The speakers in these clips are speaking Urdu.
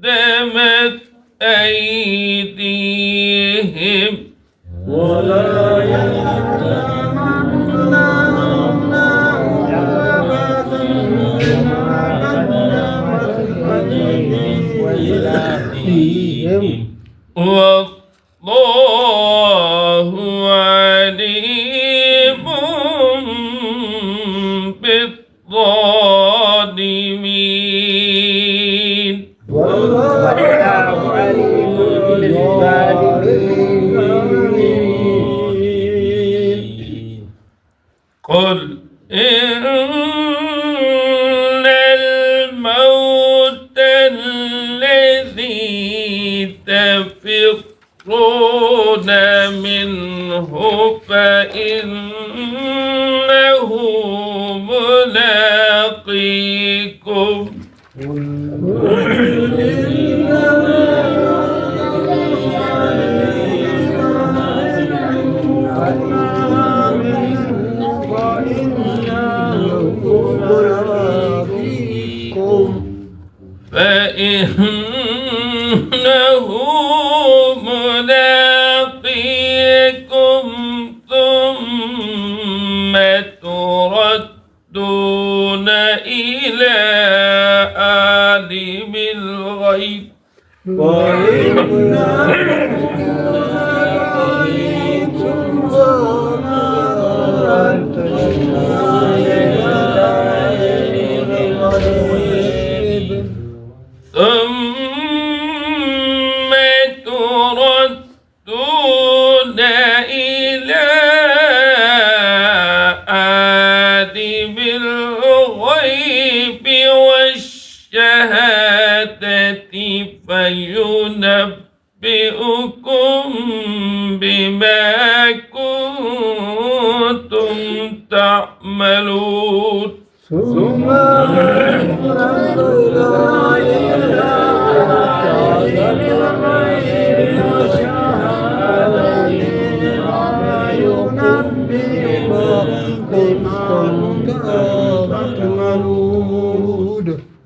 قدمت أيديهم ولا يتمنون أبدا بما قدمت أيديهم والله عليم بالظالمين. والله عليم بالظالمين. قل إن الموت الذي تفرون منه فإنه ملاقيكم فإنه ملاقيكم ثم تردون إلى عالم الغيب ثم تردون إلى عالم الغيب والشهادة فينبئكم بما كنتم تعملون. ثم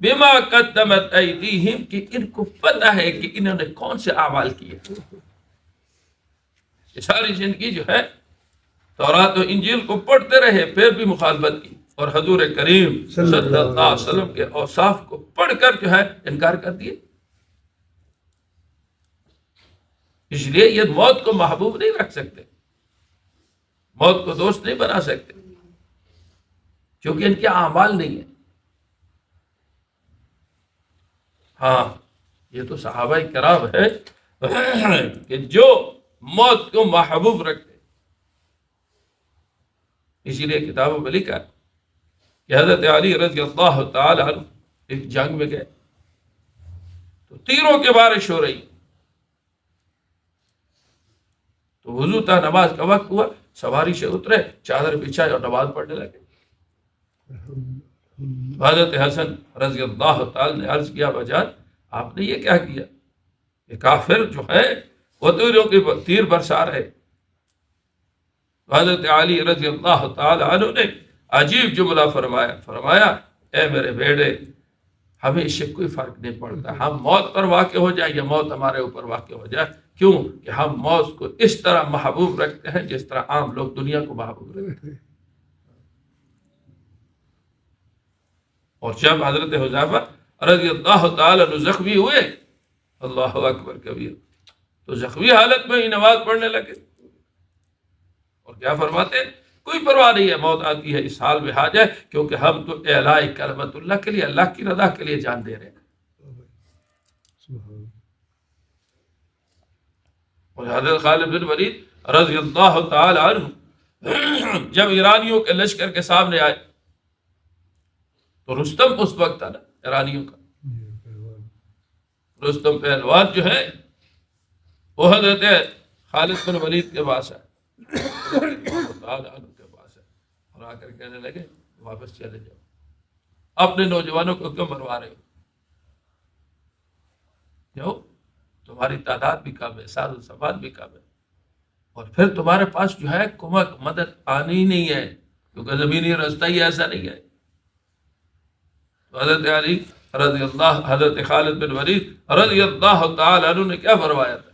بما قدمت ایدیہم، کہ ان کو پتہ ہے کہ انہوں نے کون سے اعمال کیے. یہ ساری زندگی جو ہے تورات و انجیل کو پڑھتے رہے پھر بھی مخالفت کی، اور حضور کریم صلی اللہ علیہ وسلم کے اوصاف کو پڑھ کر جو ہے انکار کر دیے. اس لیے یہ موت کو محبوب نہیں رکھ سکتے، موت کو دوست نہیں بنا سکتے، کیونکہ ان کے اعمال نہیں ہیں. ہاں یہ تو صحابہ کرام ہے کہ جو موت کو محبوب رکھتے. اسی لیے کتابوں میں لکھا کہ حضرت علی رضی اللہ تعالی عنہ ایک جنگ میں گئے تو تیروں کے بارش ہو رہی، تو وضو تھا، نماز کا وقت ہوا، سواری سے اترے، چادر بچھائے اور نماز پڑھنے لگے. حضرت حسن رضی اللہ تعالی نے عرض کیا بجان آپ نے یہ کیا کیا؟ یہ کافر جو ہے وہ تیروں کے تیر برسا رہے. حضرت علی رضی اللہ تعالی عنہ نے عجیب جملہ فرمایا اے میرے بیٹے، ہمیں اس سے کوئی فرق نہیں پڑتا، ہم موت پر واقع ہو جائے یا موت ہمارے اوپر واقع ہو جائے. کیوں کہ ہم موت کو اس طرح محبوب رکھتے ہیں جس طرح عام لوگ دنیا کو محبوب رکھتے ہیں. اور جب حضرت حذیفہ رضی اللہ تعالی عنہ زخمی ہوئے، اللہ اکبر کبیر، تو زخمی حالت میں ہی نماز پڑھنے لگے اور کیا فرماتے ہیں؟ کوئی پرواہ نہیں ہے، موت آتی ہے اس حال میں آ جائے، کیونکہ ہم تو اعلاء کلمت اللہ کے لیے، اللہ کی رضا کے لیے جان دے رہے ہیں. اور حضرت خالد بن ولید رضی اللہ تعالی عنہ جب ایرانیوں کے لشکر کے سامنے آئے تو رستم اس وقت تھا نا ایرانیوں کا، رستم پہلوان جو ہے وہ حضرت خالد بن ولید کے پاس ہے کے پاس ہے اور آ کر کہنے لگے واپس چلے جاؤ، اپنے نوجوانوں کو کیوں مروا رہے ہو؟ جاؤ، تمہاری تعداد بھی کم ہے، ساز و سامان بھی کم ہے، اور پھر تمہارے پاس جو ہے کمک مدد آنی ہی نہیں ہے، کیونکہ زمینی راستہ ہی ایسا نہیں ہے. تو حضرت علی رضی اللہ، حضرت خالد بن ولید رضی اللہ تعالی عنہ نے کیا فرمایا تھا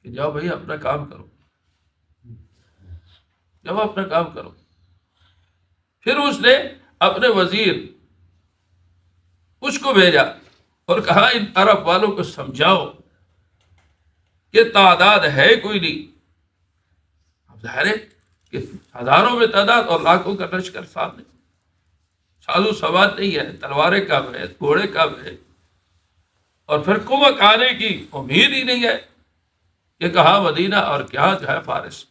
کہ جاؤ بھائی اپنا کام کرو، جاؤ اپنا کام کرو. پھر اس نے اپنے وزیر اس کو بھیجا اور کہا ان عرب والوں کو سمجھاؤ کہ تعداد ہے کوئی نہیں. اب ظاہر ہے کہ ہزاروں میں تعداد اور لاکھوں کا لشکر سامنے، سازو سواد نہیں ہے، تلواریں کم ہے، گھوڑے کم ہے، اور پھر کمک آنے کی امید ہی نہیں ہے کہ کہاں مدینہ اور کیا جو ہے فارس.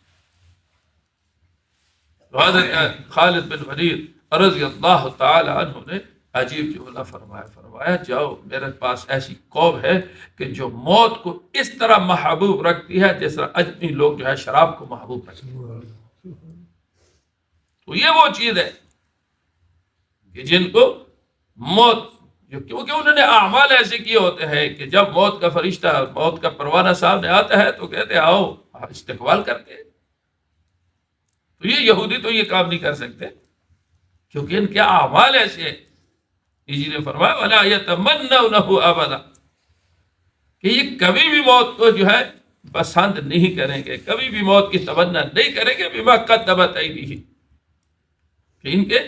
حضرت خالد بن ولید رضی اللہ تعالی عنہ نے عجیب جملہ فرمایا جاؤ، میرے پاس ایسی قوم ہے کہ جو موت کو اس طرح محبوب رکھتی ہے جس طرح اجمی لوگ جو ہے شراب کو محبوب رکھتے ہیں. تو یہ وہ چیز ہے کہ جن کو موت، کیونکہ انہوں نے اعمال ایسے کیے ہوتے ہیں کہ جب موت کا فرشتہ، موت کا پروانہ سامنے آتا ہے تو کہتے آؤ استقبال کرتے ہیں. تو یہ یہودی تو یہ کام نہیں کر سکتے کیونکہ ان کے اعمال ایسے ہیں. اسی نے فرمایا وَلَا يَتَمَنَّوْنَهُ أَبَدًا، کہ یہ کبھی بھی موت کو جو ہے پسند نہیں کریں گے، کبھی بھی موت کی تمنا نہیں کریں گے. بِمَا قَدَّمَتْ أَيْدِيهِمْ، کہ ان کے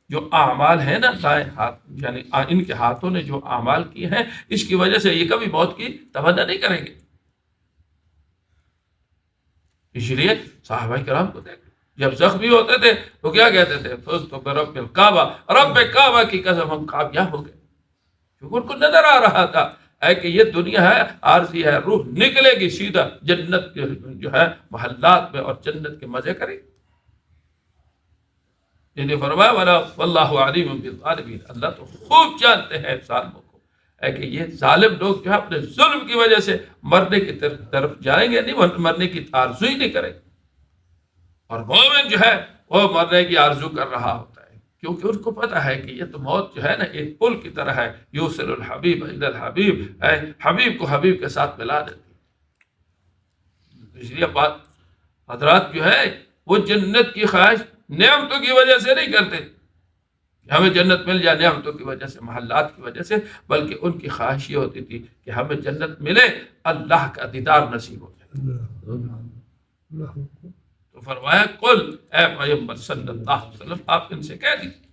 جو اعمال ہیں نا دائیں ہاتھ، یعنی ان کے ہاتھوں نے جو اعمال کیے ہیں اس کی وجہ سے یہ کبھی موت کی تمنا نہیں کریں گے. اس لیے صحابہ کرام کو دیکھ جب زخمی ہوتے تھے تو کیا کہتے تھے؟ فزت برب الکعبہ، رب کعبہ کی قسم ہم کامیاب ہو گئے. کیونکہ ان کو نظر آ رہا تھا کہ یہ دنیا ہے عارضی ہے، روح نکلے گی سیدھا جنت کے جو ہے محلات میں اور جنت کے مزے کرے. انہیں فرمایا واللہ علیم بالظالمین، اللہ تو خوب جانتے ہیں ظالموں کو کہ یہ ظالم لوگ جو ہے اپنے ظلم کی وجہ سے مرنے کی طرف جائیں گے نہیں، مرنے کی آرزو ہی نہیں کریں گے. اور مومن جو ہے وہ مرنے کی آرزو کر رہا ہوتا ہے کیونکہ ان کو پتہ ہے کہ یہ تو موت جو ہے نا ایک پل کی طرح ہے، یوصل الحبیب الی الحبیب، حبیب کو حبیب کے ساتھ ملا دیتی. اس لیے حضرات جو ہے وہ جنت کی خواہش نعمتوں کی وجہ سے نہیں کرتے کہ ہمیں جنت مل جائے نعمتوں کی وجہ سے، محلات کی وجہ سے، بلکہ ان کی خواہش یہ ہوتی تھی کہ ہمیں جنت ملے، اللہ کا دیدار نصیب ہو جائے۔ تو فرمایا قل، اے پیغمبر صلی اللہ علیہ وسلم آپ ان سے کہہ دیجیے،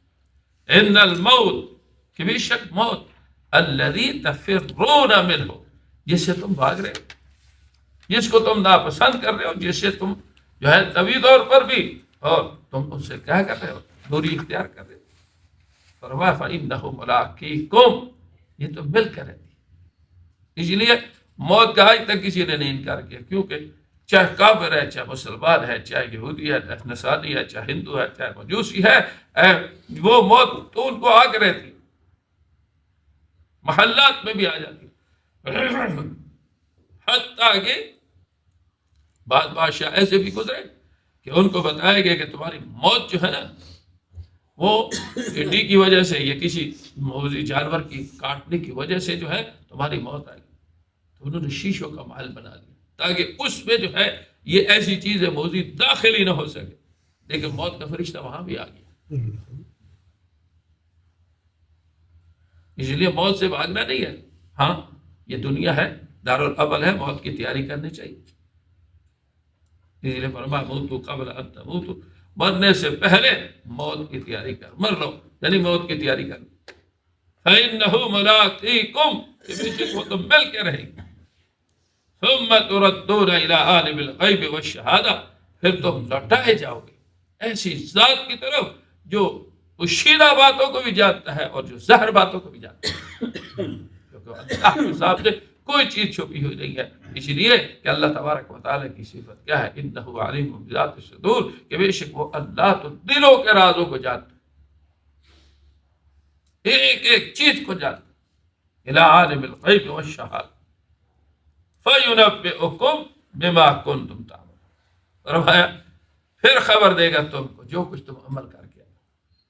ان الموت، کہ بے شک موت، الذی تفرون منہ، جس سے تم بھاگ رہے ہو، جس کو تم ناپسند کر رہے ہو، جس سے تم جو ہے طبی طور پر بھی، اور تم اس سے کیا کر رہے ہو، دوری اختیار کر رہے ہو۔ فرمایا فَإِنَّهُ مُلَاقِيكُمْ، یہ تو مل کر رہتی، اس لیے موت کا آج تک کسی نے نہیں انکار کیا، کیونکہ چاہے کافر ہے، چاہے مسلمان ہے، چاہے یہودی ہے، چاہے نصرانی ہے، چاہے ہندو ہے، چاہے مجوسی ہے، وہ موت تو ان کو آ کے رہتی، محلات میں بھی آ جاتی، حتیٰ کہ بعض بادشاہ ایسے بھی گزرے کہ ان کو بتایا گیا کہ تمہاری موت جو ہے نا، وہ ٹڈی کی وجہ سے یا کسی موذی جانور کی کاٹنے کی وجہ سے جو ہے تمہاری موت آئے گی، تو انہوں نے شیشوں کا محل بنا دیا تاکہ اس میں جو ہے یہ ایسی چیزیں موذی داخل ہی نہ ہو سکے، لیکن موت کا فرشتہ وہاں بھی آ گیا۔ اس لیے موت سے بھاگنا نہیں ہے، ہاں یہ دنیا ہے، دارالعمل ہے، موت کی تیاری کرنی چاہیے۔ اس لیے فرمایا موتوا قبل ان تموتوا، مرنے سے پہلے موت کی تیاری کر، مر رہو یعنی موت کی تیاری کر۔ فَإِنَّهُ مُلَاقِيكُمْ، کہ بے شک وہ تم مل کے رہے گی۔ ثُمَّ تُرَدُّونَ إِلَىٰ عَالِمِ الْغَيْبِ وَالشَّهَادَةِ، پھر تم لوٹائے جاؤ گے ایسی ذات کی طرف جو پوشیدہ باتوں کو بھی جانتا ہے اور جو ظاہر باتوں کو بھی جانتا ہے، کیونکہ اللہ کے سامنے کوئی چیز چھپی ہوئی نہیں ہے۔ اس لیے کہ اللہ تبارک و تعالیٰ کی صفت کیا ہے، انہ علیم بذات الصدور، کہ بے شک وہ اللہ تو دلوں کے رازوں کو جانتا ہے، ایک ایک چیز کو جانتا ہے۔ الی عالم الغیب والشہادہ فینبئکم بما کنتم تعملون، فرمایا پھر خبر دے گا تم کو جو کچھ تم عمل کر کے آئے،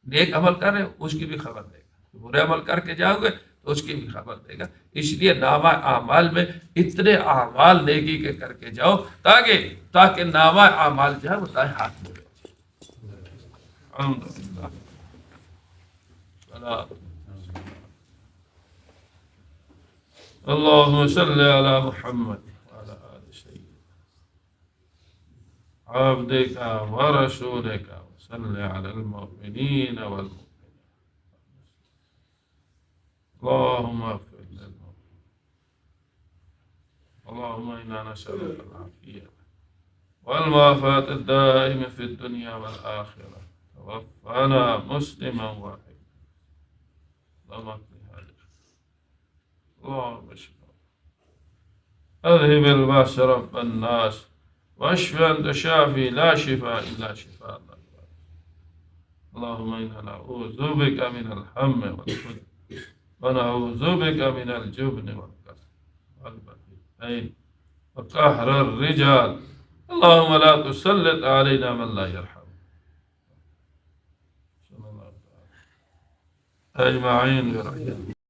نیک عمل کر رہے ہو اس کی بھی خبر دے گا، برے عمل کر کے جاؤ گے تو اس کی بھی خبر دے گا۔ اس لیے نامہ اعمال میں اتنے اعمال نیکی کے کر کے جاؤ تاکہ نامہ اعمال جو ہے وہ دائیں ہاتھ میں رہے۔ الحمدللہ۔ اللهم صل على محمد وعلى آل سيدنا عبدك ورسولك، وصل على المؤمنين والمؤمنات، اللهم اغفر للمؤمنين، اللهم إنا نسألك العافية والمعافاة الدائمة في الدنيا والآخرة، توفنا مسلما واحدا، اللهم اشف، اذهب الباس رب الناس، واشف انت شافي لا شفاء الا شفاء الله، اللهم انا نعوذ بك من الهم والحزن، ونعوذ بك من الجبن والكسل والبخل وقهر الرجال، اللهم لا تسلط علينا من لا يرحم، صلى الله عليه وسلم اجمعين برحمتك.